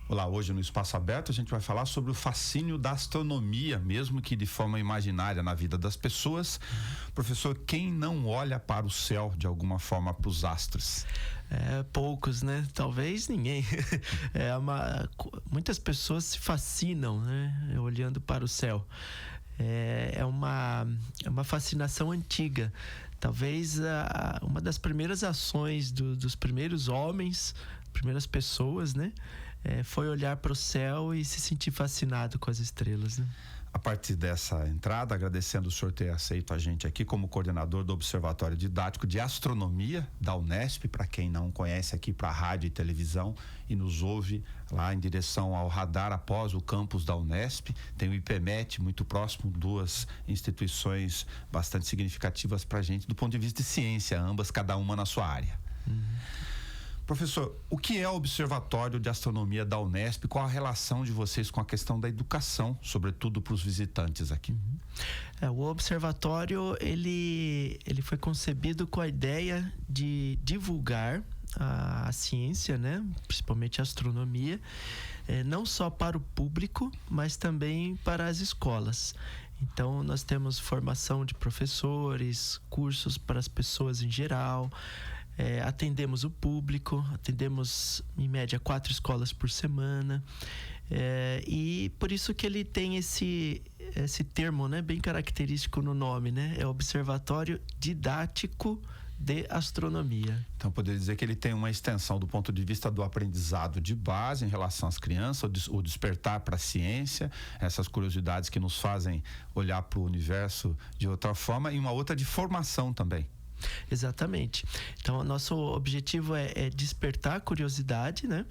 Olá, hoje no Espaço Aberto a gente vai falar sobre o fascínio da astronomia, mesmo que de forma imaginária na vida das pessoas. Professor, quem não olha para o céu de alguma forma, para os astros? Poucos, né? Talvez ninguém. Muitas pessoas se fascinam, né? Olhando para o céu. É uma fascinação antiga. Talvez uma das primeiras ações dos primeiros homens, primeiras pessoas, né? Foi olhar para o céu e se sentir fascinado com as estrelas, né? A partir dessa entrada, agradecendo o senhor ter aceito a gente aqui como coordenador do Observatório Didático de Astronomia da Unesp, para quem não conhece, aqui para rádio e televisão e nos ouve lá em direção ao radar após o campus da Unesp. Tem o IPMET muito próximo, duas instituições bastante significativas para a gente do ponto de vista de ciência, ambas, cada uma na sua área. Professor, o que é o Observatório de Astronomia da Unesp? Qual a relação de vocês com a questão da educação, sobretudo para os visitantes aqui? O observatório, ele foi concebido com a ideia de divulgar a ciência, né? Principalmente a astronomia, não só para o público, mas também para as escolas. Então, nós temos formação de professores, cursos para as pessoas em geral, atendemos o público, atendemos em média 4 escolas por semana, e por isso que ele tem esse termo, né, bem característico no nome, né? É Observatório Didático de Astronomia. Então, poderia dizer que ele tem uma extensão do ponto de vista do aprendizado de base em relação às crianças, o despertar para a ciência, essas curiosidades que nos fazem olhar para o universo de outra forma, e uma outra de formação também. Exatamente. Então, o nosso objetivo é despertar a curiosidade, né?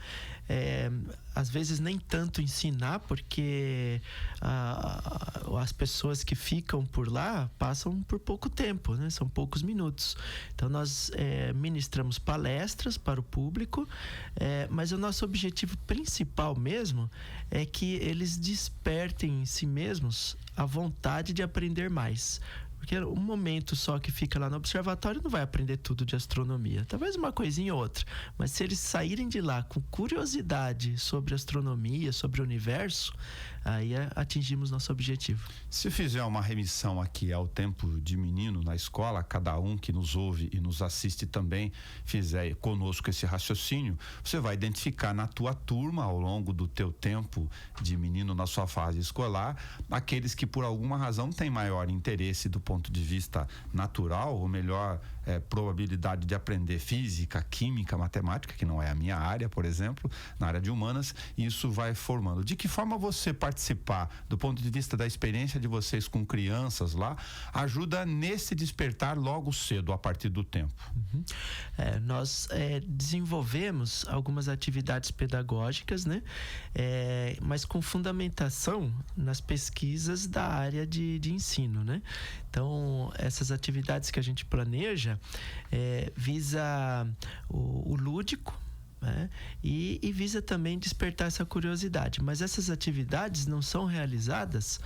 Às vezes nem tanto ensinar, porque as pessoas que ficam por lá passam por pouco tempo, né? São poucos minutos. Então, nós ministramos palestras para o público, mas o nosso objetivo principal mesmo é que eles despertem em si mesmos a vontade de aprender mais. Porque um momento só que fica lá no observatório não vai aprender tudo de astronomia. Talvez uma coisinha ou outra. Mas se eles saírem de lá com curiosidade sobre astronomia, sobre o universo, aí atingimos nosso objetivo. Se fizer uma remissão aqui ao tempo de menino na escola, cada um que nos ouve e nos assiste também fizer conosco esse raciocínio, você vai identificar na tua turma, ao longo do teu tempo de menino na sua fase escolar, aqueles que por alguma razão têm maior interesse do ponto de vista natural, ou melhor, probabilidade de aprender física, química, matemática, que não é a minha área, por exemplo, na área de humanas, e isso vai formando. De que forma você participar, do ponto de vista da experiência de vocês com crianças lá, ajuda nesse despertar logo cedo, a partir do tempo? Nós desenvolvemos algumas atividades pedagógicas, né? Mas com fundamentação nas pesquisas da área de ensino, né? Então, essas atividades que a gente planeja visa o lúdico, né? E visa também despertar essa curiosidade. Mas essas atividades não são realizadas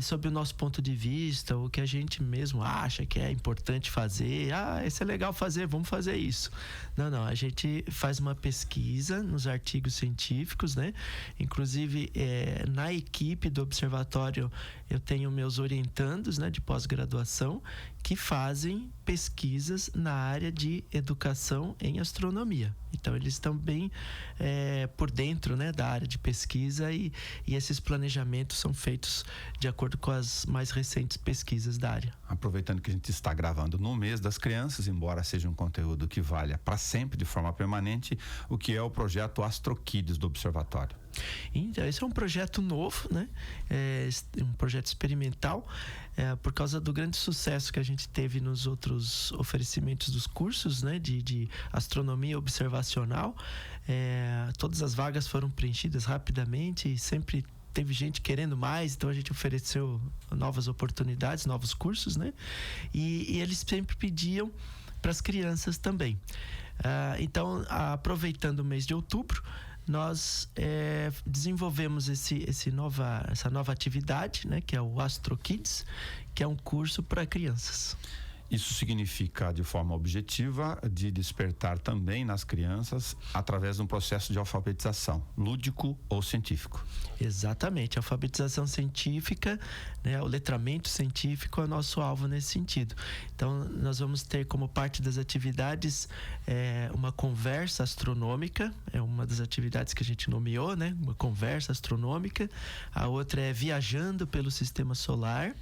sob o nosso ponto de vista, o que a gente mesmo acha que é importante fazer. Isso é legal fazer, vamos fazer isso. Não, a gente faz uma pesquisa nos artigos científicos, né? Inclusive, na equipe do observatório, eu tenho meus orientandos, né, de pós-graduação, que fazem pesquisas na área de educação em astronomia. Então, eles estão bem por dentro, né, da área de pesquisa, e esses planejamentos são feitos de acordo com as mais recentes pesquisas da área. Aproveitando que a gente está gravando no mês das crianças, embora seja um conteúdo que valha para sempre, de forma permanente, o que é o projeto AstroKids do Observatório? Então, esse é um projeto novo, né? Um projeto experimental, por causa do grande sucesso que a gente teve nos outros oferecimentos dos cursos, né? De astronomia observacional. Todas as vagas foram preenchidas rapidamente e sempre teve gente querendo mais, então a gente ofereceu novas oportunidades, novos cursos, né? E eles sempre pediam para as crianças também. Então, aproveitando o mês de outubro, nós desenvolvemos essa nova atividade, né, que é o AstroKids, que é um curso para crianças. Isso significa, de forma objetiva, de despertar também nas crianças através de um processo de alfabetização, lúdico ou científico. Exatamente, a alfabetização científica, né, o letramento científico é o nosso alvo nesse sentido. Então, nós vamos ter como parte das atividades uma conversa astronômica, é uma das atividades que a gente nomeou, né, uma conversa astronômica. A outra é viajando pelo sistema solar.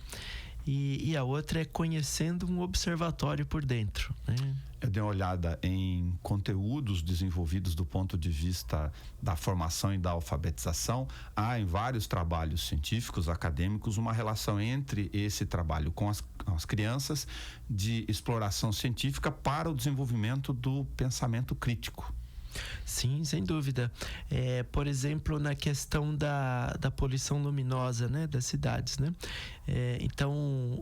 E a outra é conhecendo um observatório por dentro, né? Eu dei uma olhada em conteúdos desenvolvidos do ponto de vista da formação e da alfabetização. Há em vários trabalhos científicos, acadêmicos, uma relação entre esse trabalho com as crianças de exploração científica para o desenvolvimento do pensamento crítico. Sim, sem dúvida. Por exemplo, na questão da poluição luminosa, né, das cidades, né? Então,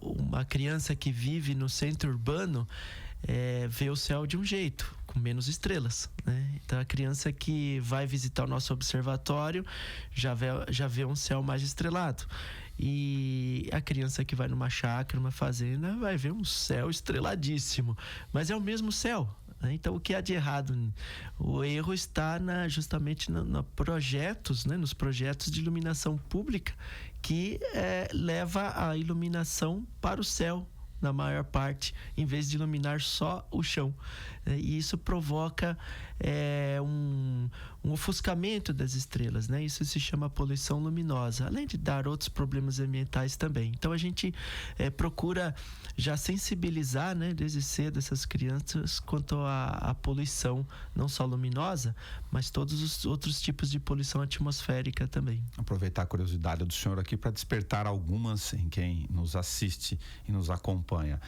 uma criança que vive no centro urbano vê o céu de um jeito, com menos estrelas, né? Então, a criança que vai visitar o nosso observatório já vê um céu mais estrelado. E a criança que vai numa chácara, numa fazenda, vai ver um céu estreladíssimo. Mas é o mesmo céu. Então, o que há de errado? O erro está justamente projetos, né? Nos projetos de iluminação pública que leva a iluminação para o céu, na maior parte, em vez de iluminar só o chão. E isso provoca um ofuscamento das estrelas, né? Isso se chama poluição luminosa, além de dar outros problemas ambientais também. Então, a gente procura já sensibilizar, né, desde cedo essas crianças quanto à poluição, não só luminosa, mas todos os outros tipos de poluição atmosférica também. Aproveitar a curiosidade do senhor aqui para despertar algumas em quem nos assiste e nos acompanha.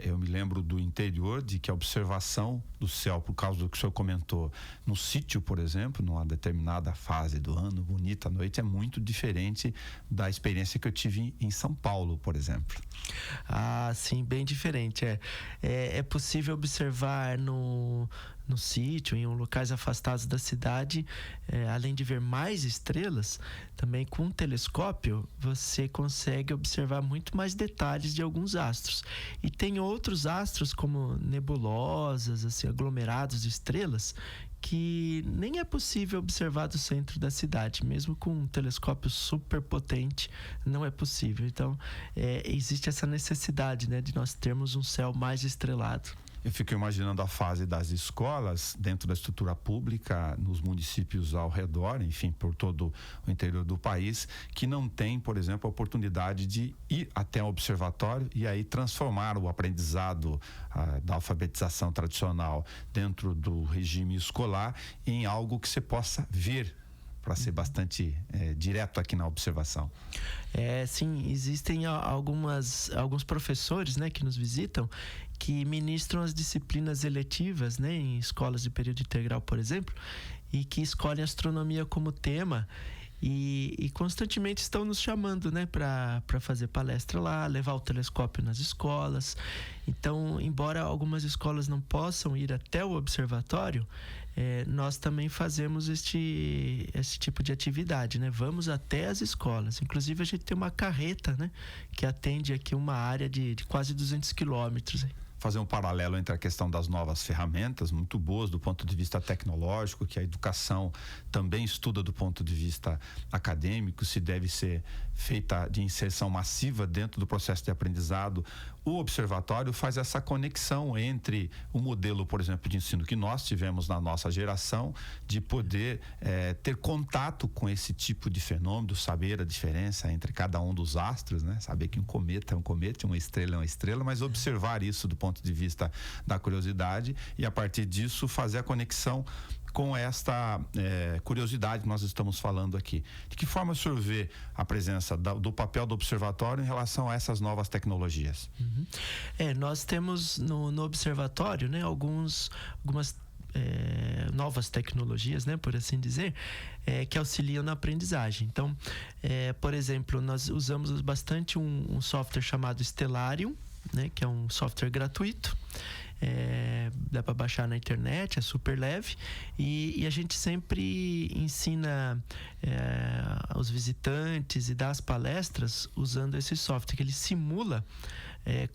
Eu me lembro do interior de que a observação do céu, por causa do que o senhor comentou, no sítio, por exemplo, numa determinada fase do ano, bonita noite, é muito diferente da experiência que eu tive em São Paulo, por exemplo. Ah, sim, bem diferente. É possível observar no sítio, em locais afastados da cidade, além de ver mais estrelas, também com um telescópio você consegue observar muito mais detalhes de alguns astros. E tem outros astros, como nebulosas, assim, aglomerados de estrelas, que nem é possível observar do centro da cidade, mesmo com um telescópio super potente, não é possível. Então, existe essa necessidade, né, de nós termos um céu mais estrelado. Eu fico imaginando a fase das escolas dentro da estrutura pública, nos municípios ao redor, enfim, por todo o interior do país, que não tem, por exemplo, a oportunidade de ir até o observatório e aí transformar o aprendizado da alfabetização tradicional dentro do regime escolar em algo que você possa ver, para ser bastante direto aqui na observação. Sim, existem alguns professores, né, que nos visitam, que ministram as disciplinas eletivas, né, em escolas de período integral, por exemplo, e que escolhem astronomia como tema e constantemente estão nos chamando, né, para fazer palestra lá, levar o telescópio nas escolas. Então, embora algumas escolas não possam ir até o observatório, nós também fazemos esse tipo de atividade, né? Vamos até as escolas. Inclusive, a gente tem uma carreta, né, que atende aqui uma área de quase 200 quilômetros. Fazer um paralelo entre a questão das novas ferramentas, muito boas do ponto de vista tecnológico, que a educação também estuda do ponto de vista acadêmico, se deve ser feita de inserção massiva dentro do processo de aprendizado. O observatório faz essa conexão entre o modelo, por exemplo, de ensino que nós tivemos na nossa geração, de poder ter contato com esse tipo de fenômeno, saber a diferença entre cada um dos astros, né? Saber que um cometa é um cometa, uma estrela é uma estrela, mas observar isso do ponto de vista da curiosidade e, a partir disso, fazer a conexão com esta curiosidade que nós estamos falando aqui. De que forma o senhor vê a presença do papel do observatório em relação a essas novas tecnologias? Uhum. Nós temos no observatório, né, algumas novas tecnologias, né, por assim dizer, que auxiliam na aprendizagem. Então, por exemplo, nós usamos bastante um software chamado Stellarium, né, que é um software gratuito. Dá para baixar na internet, é super leve e a gente sempre ensina os visitantes e dá as palestras usando esse software, que ele simula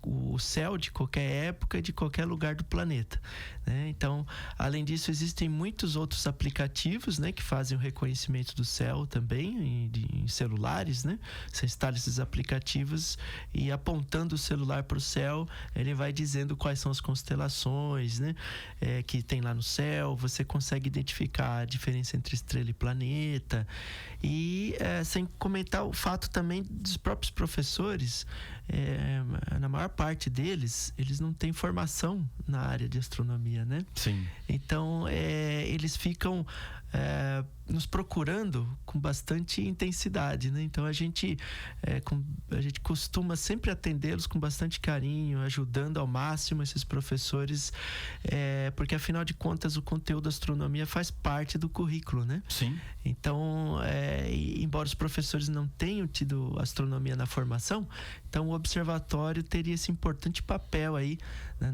o céu de qualquer época, de qualquer lugar do planeta, né? Então, além disso, existem muitos outros aplicativos, né, que fazem o reconhecimento do céu também em celulares, né? Você instala esses aplicativos e apontando o celular para o céu, ele vai dizendo quais são as constelações, né, que tem lá no céu. Você consegue identificar a diferença entre estrela e planeta. E sem comentar o fato também dos próprios professores, na maior parte deles, eles não têm formação na área de astronomia, né? Sim. Então, eles ficam nos procurando com bastante intensidade, né? Então a gente costuma sempre atendê-los com bastante carinho, ajudando ao máximo esses professores, porque afinal de contas o conteúdo da astronomia faz parte do currículo, né? Sim. Então, embora os professores não tenham tido astronomia na formação, então o observatório teria esse importante papel aí, né,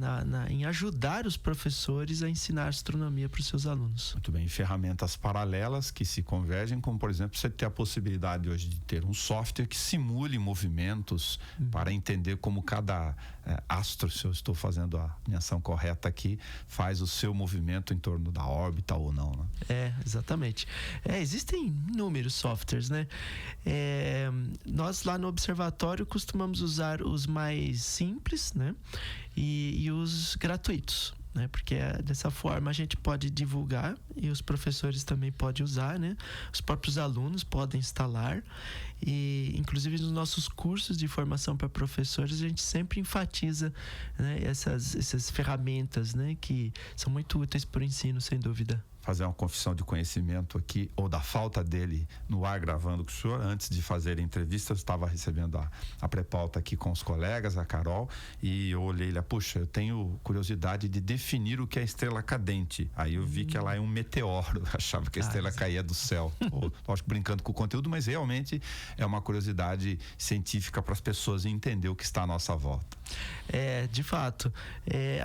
em ajudar os professores a ensinar astronomia para os seus alunos. Muito bem. Ferramentas paralelas que se convergem, como por exemplo, você ter a possibilidade hoje de ter um software que simule movimentos para entender como cada astro, se eu estou fazendo a menção correta aqui, faz o seu movimento em torno da órbita ou não, né? Exatamente. Existem inúmeros softwares, né? Nós lá no observatório costumamos usar os mais simples, né? E os gratuitos, né? Porque dessa forma a gente pode divulgar e os professores também podem usar, né? Os próprios alunos podem instalar, e inclusive nos nossos cursos de formação para professores a gente sempre enfatiza, né, essas ferramentas, né, que são muito úteis para o ensino, sem dúvida. Fazer uma confissão de conhecimento aqui, ou da falta dele no ar, gravando com o senhor. Antes de fazer a entrevista, eu estava recebendo a pré-pauta aqui com os colegas, a Carol, e eu olhei lá, puxa, eu tenho curiosidade de definir o que é estrela cadente. Aí eu vi que ela é um meteoro, eu achava que a estrela caía do céu. Lógico, brincando com o conteúdo, mas realmente é uma curiosidade científica para as pessoas entender o que está à nossa volta. De fato,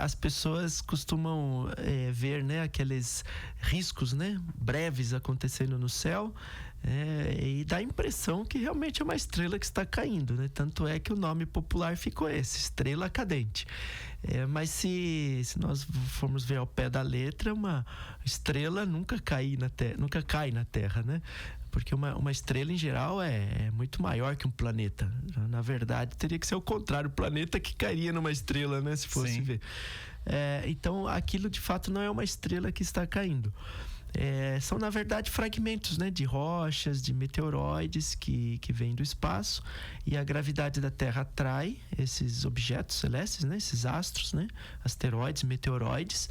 as pessoas costumam ver, né, aqueles riscos, né, breves acontecendo no céu, e dá a impressão que realmente é uma estrela que está caindo, né? Tanto é que o nome popular ficou esse, estrela cadente. Mas se nós formos ver ao pé da letra, uma estrela nunca cai na Terra, né? Porque uma estrela em geral é muito maior que um planeta. Na verdade, teria que ser o contrário, o planeta que cairia numa estrela, né? Se fosse ver. Então, aquilo de fato não é uma estrela que está caindo. São, na verdade, fragmentos, né, de rochas, de meteoroides que vêm do espaço, e a gravidade da Terra atrai esses objetos celestes, né, esses astros, né, asteroides, meteoroides,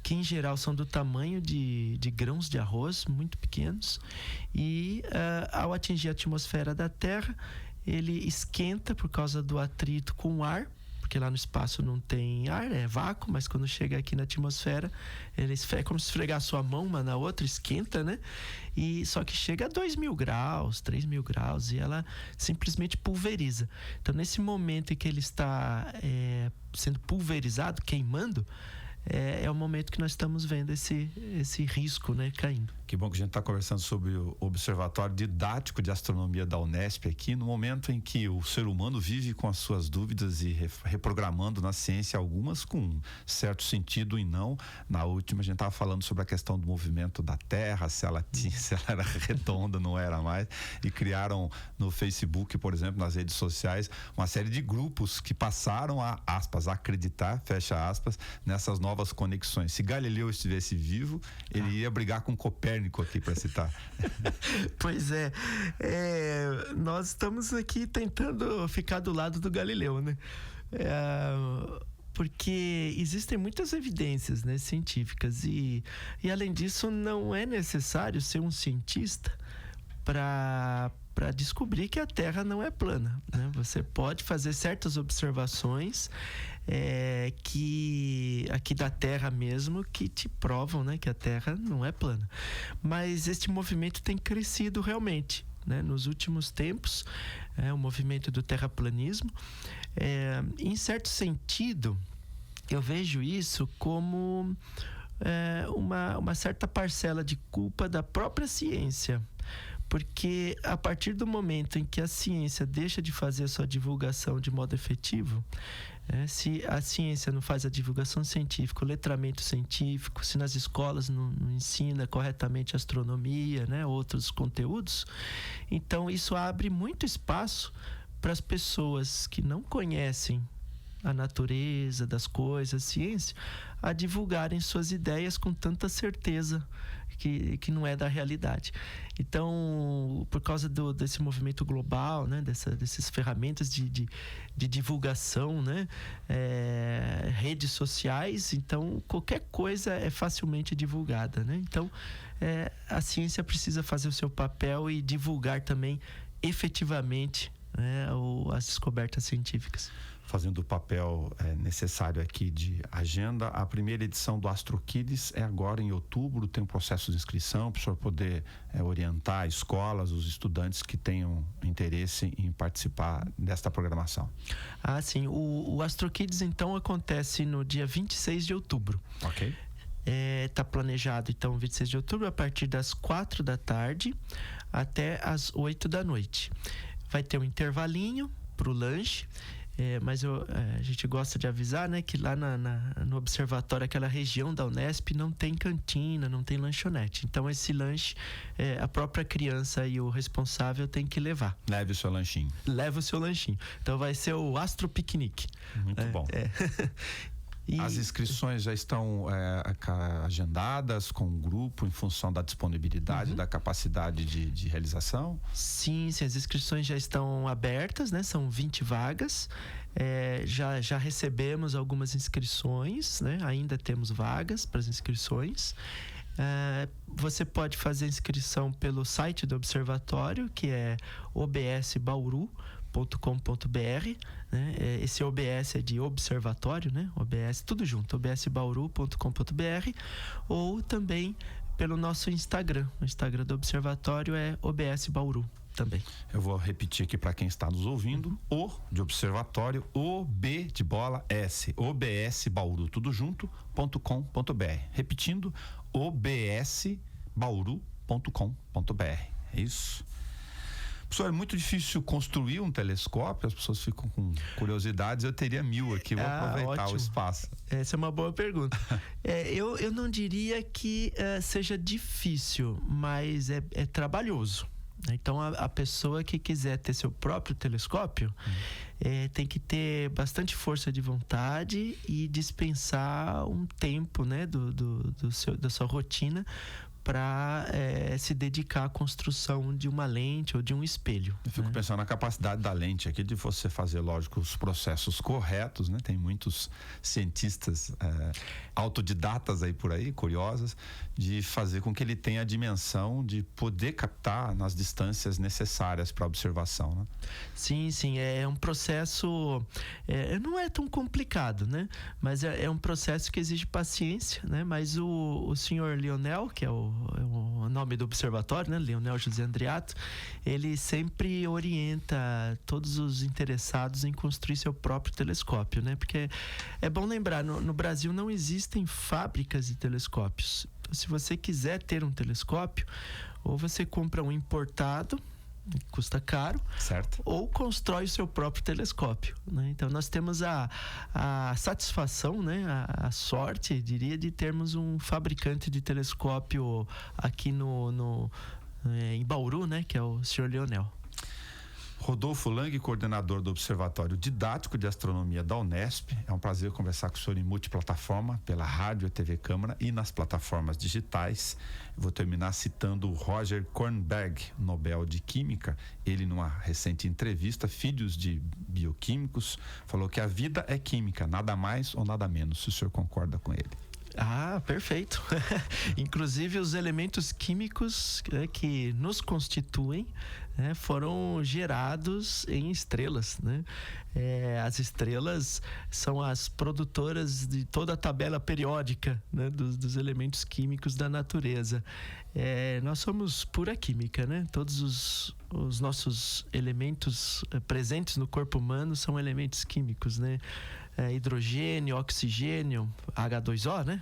que em geral são do tamanho de grãos de arroz, muito pequenos, e ao atingir a atmosfera da Terra, ele esquenta por causa do atrito com o ar, porque lá no espaço não tem ar, é vácuo, mas quando chega aqui na atmosfera, ele é como se esfregar sua mão uma na outra, esquenta, né? E só que chega a 2.000 graus, 3.000 graus, e ela simplesmente pulveriza. Então, nesse momento em que ele está sendo pulverizado, queimando, é o momento que nós estamos vendo esse risco, né, caindo. Que bom que a gente está conversando sobre o Observatório Didático de Astronomia da Unesp aqui, no momento em que o ser humano vive com as suas dúvidas e reprogramando na ciência, algumas com certo sentido e não. Na última a gente estava falando sobre a questão do movimento da Terra, se ela era redonda, não era mais, e criaram no Facebook, por exemplo, nas redes sociais, uma série de grupos que passaram a, aspas, acreditar, fecha aspas, nessas novas conexões. Se Galileu estivesse vivo, ele ia brigar com Copérnico aqui, para citar. Pois nós estamos aqui tentando ficar do lado do Galileu, né? Porque existem muitas evidências, né, científicas, e além disso não é necessário ser um cientista para descobrir que a Terra não é plana, né? Você pode fazer certas observações que aqui da Terra mesmo, que te provam, né, que a Terra não é plana. Mas este movimento tem crescido realmente, né? Nos últimos tempos, o movimento do terraplanismo, em certo sentido, eu vejo isso como uma certa parcela de culpa da própria ciência. Porque a partir do momento em que a ciência deixa de fazer a sua divulgação de modo efetivo, se a ciência não faz a divulgação científica, o letramento científico, se nas escolas não ensina corretamente astronomia, né, outros conteúdos, então isso abre muito espaço para as pessoas que não conhecem a natureza das coisas, a ciência, a divulgarem suas ideias com tanta certeza que não é da realidade. Então, por causa desse movimento global, né, dessas ferramentas de divulgação, né, redes sociais, então qualquer coisa é facilmente divulgada, né? Então, a ciência precisa fazer o seu papel e divulgar também efetivamente, né, as descobertas científicas. Fazendo o papel necessário aqui de agenda, a primeira edição do Astro Kids é agora em outubro, tem um processo de inscrição para o senhor poder orientar escolas, os estudantes que tenham interesse em participar desta programação. Ah, sim. O Astro Kids, então, acontece no dia 26 de outubro. Ok. Está planejado, então, 26 de outubro, a partir das 4 da tarde até as 8 da noite. Vai ter um intervalinho para o lanche. Mas a gente gosta de avisar, né, que lá no observatório, aquela região da Unesp, não tem cantina, não tem lanchonete. Então esse lanche, a própria criança e o responsável tem que levar. Leve o seu lanchinho. Leva o seu lanchinho. Então vai ser o Astro Piquenique. Muito bom. As inscrições já estão agendadas com o grupo em função da disponibilidade, da capacidade de realização? Sim, as inscrições já estão abertas, né? São 20 vagas. Já recebemos algumas inscrições, né? Ainda temos vagas para as inscrições. Você pode fazer inscrição pelo site do observatório, que é obsbauru.com.br, né? Esse OBS é de observatório, né? OBS, tudo junto, obsbauru.com.br, ou também pelo nosso Instagram. O Instagram do observatório é obsbauru também. Eu vou repetir aqui para quem está nos ouvindo: O de observatório, OB de bola, S, obsbauru, tudo junto.com.br. Repetindo, obsbauru.com.br. É isso. Professor, é muito difícil construir um telescópio, as pessoas ficam com curiosidades. Eu teria 1000 aqui, vou aproveitar o espaço. Essa é uma boa pergunta. Eu não diria que seja difícil, mas é trabalhoso. Então, a pessoa que quiser ter seu próprio telescópio tem que ter bastante força de vontade e dispensar um tempo, né, da sua rotina para se dedicar à construção de uma lente ou de um espelho. Eu fico pensando na capacidade da lente aqui, de você fazer, lógico, os processos corretos, né? Tem muitos cientistas autodidatas aí por aí, curiosos, de fazer com que ele tenha a dimensão de poder captar nas distâncias necessárias para a observação, né? Sim, é um processo, não é tão complicado, né? Mas é um processo que exige paciência, né? Mas o senhor Lionel, que é o nome do observatório, né? Lionel José Andreato, ele sempre orienta todos os interessados em construir seu próprio telescópio, né? Porque é bom lembrar, no Brasil não existem fábricas de telescópios. Então, se você quiser ter um telescópio, ou você compra um importado, custa caro, certo, ou constrói o seu próprio telescópio, né? Então nós temos a satisfação, né? A sorte, diria, de termos um fabricante de telescópio aqui em Bauru, né? Que é o Sr. Lionel. Rodolfo Lang, coordenador do Observatório Didático de Astronomia da Unesp. É um prazer conversar com o senhor em multiplataforma, pela rádio, TV Câmara e nas plataformas digitais. Eu vou terminar citando o Roger Kornberg, Nobel de Química. Ele, numa recente entrevista, filhos de bioquímicos, falou que a vida é química, nada mais ou nada menos. Se o senhor concorda com ele? Ah, perfeito. Inclusive os elementos químicos que nos constituem, né, foram gerados em estrelas, né? As estrelas são as produtoras de toda a tabela periódica, né, dos elementos químicos da natureza. Nós somos pura química, né? Todos os nossos elementos presentes no corpo humano são elementos químicos, né? Hidrogênio, oxigênio, H2O, né?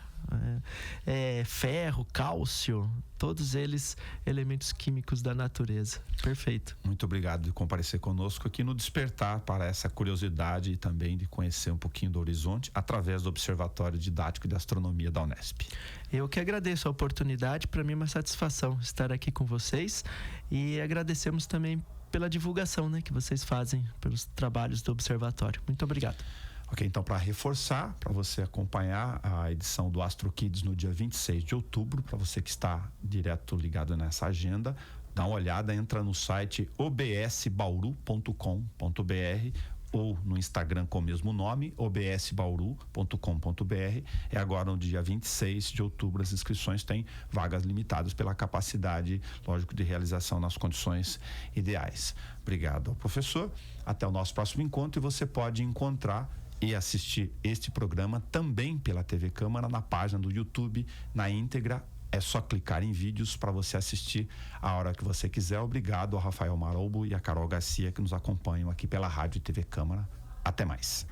ferro, cálcio, todos eles elementos químicos da natureza. Perfeito. Muito obrigado de comparecer conosco aqui no Despertar para essa curiosidade e também de conhecer um pouquinho do horizonte através do Observatório Didático de Astronomia da Unesp. Eu que agradeço a oportunidade, para mim é uma satisfação estar aqui com vocês e agradecemos também pela divulgação, né, que vocês fazem pelos trabalhos do Observatório. Muito obrigado. Ok, então para reforçar, para você acompanhar a edição do Astro Kids no dia 26 de outubro, para você que está direto ligado nessa agenda, dá uma olhada, entra no site obsbauru.com.br ou no Instagram com o mesmo nome, obsbauru.com.br. É agora no dia 26 de outubro, as inscrições têm vagas limitadas pela capacidade, lógico, de realização nas condições ideais. Obrigado ao professor, até o nosso próximo encontro, e você pode encontrar e assistir este programa também pela TV Câmara na página do YouTube, na íntegra. É só clicar em vídeos para você assistir a hora que você quiser. Obrigado ao Rafael Marolbo e a Carol Garcia que nos acompanham aqui pela Rádio e TV Câmara. Até mais.